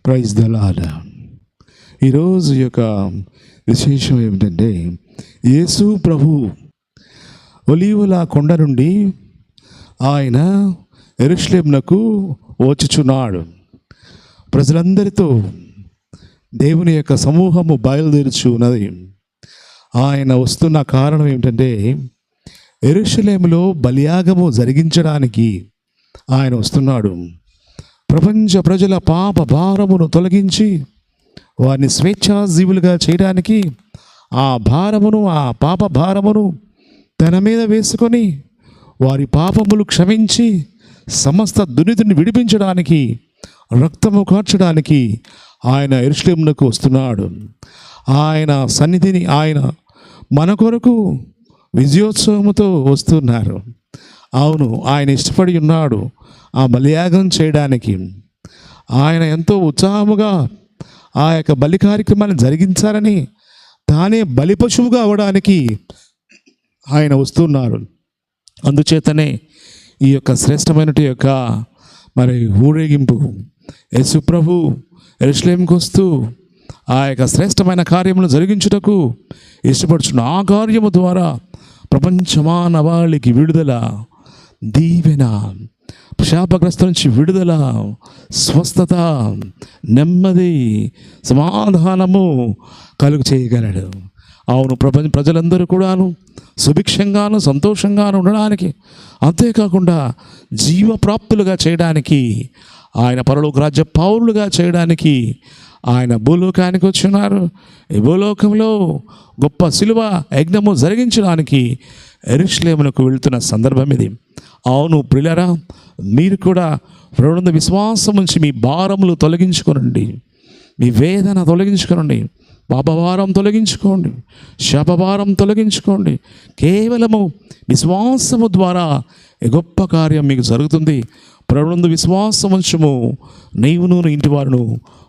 Praise the lord. ఈరోజు యొక్క విశేషం ఏమిటంటే, యేసు ప్రభు ఒలీవల కొండ నుండి ఆయన యెరూషలేమునకు వచ్చుచున్నాడు. ప్రజలందరితో దేవుని యొక్క సమూహము బయలుదేరుచున్నది. ఆయన వస్తున్న కారణం ఏమిటంటే, యెరూషలేములో బలియాగము జరిగించడానికి ఆయన వస్తున్నాడు. ప్రపంచ ప్రజల పాప భారమును తొలగించి వారిని స్వేచ్ఛాజీవులుగా చేయడానికి ఆ పాప భారమును తన మీద వేసుకొని వారి పాపములు క్షమించి సమస్త దుర్నీతిని విడిపించడానికి, రక్తము కార్చడానికి ఆయన యెరూషలేమునకు వస్తున్నాడు. ఆయన సన్నిధిని ఆయన మన కొరకు విజయోత్సవముతో వస్తున్నారు. అవును, ఆయన ఇష్టపడి ఉన్నాడు ఆ బలియాగం చేయడానికి. ఆయన ఎంతో ఉత్సాహముగా ఆ యొక్క బలి కార్యక్రమాన్ని జరిగించాలని, తానే బలి పశువుగా అవ్వడానికి ఆయన వస్తున్నారు. అందుచేతనే ఈ యొక్క శ్రేష్టమైన యొక్క ఊరేగింపు, యేసు ప్రభు యెరూషలేముకు వస్తూ ఆ యొక్క శ్రేష్టమైన కార్యములు జరిగించుటకు ఇష్టపడుచున్న ఆ కార్యము ద్వారా ప్రపంచ మానవాళికి విడుదల, దీవెన, శాపగ్రస్త నుంచి విడుదల, స్వస్థత, నెమ్మది, సమాధానము కలుగు చేయగలడు. అవును, ప్రజలందరూ కూడాను సుభిక్షంగాను సంతోషంగాను ఉండడానికి, అంతేకాకుండా జీవప్రాప్తులుగా చేయడానికి, ఆయన పరలోక రాజ్య పౌరులుగా చేయడానికి ఆయన భూలోకానికి వచ్చినారు. ఈ భూలోకంలో గొప్ప శిలువ యజ్ఞము జరిగించడానికి యెరూషలేమునకు వెళుతున్న సందర్భం ఇది. అవును ప్రియులారా, మీరు కూడా ప్రభువునందు విశ్వాసం ఉంచి మీ భారములు తొలగించుకోనండి, మీ వేదన తొలగించుకోనండి, పాపభారం తొలగించుకోండి, శాపభారం తొలగించుకోండి. కేవలము విశ్వాసము ద్వారా ఈ గొప్ప కార్యం మీకు జరుగుతుంది. ప్రభువునందు విశ్వాసం ఉంచుము, నీవును నీ ఇంటి వారును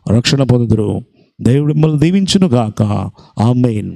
రక్షణ పొందుదురు. దేవుడు మిమ్మల్ని దీవించును గాక. ఆమేన్.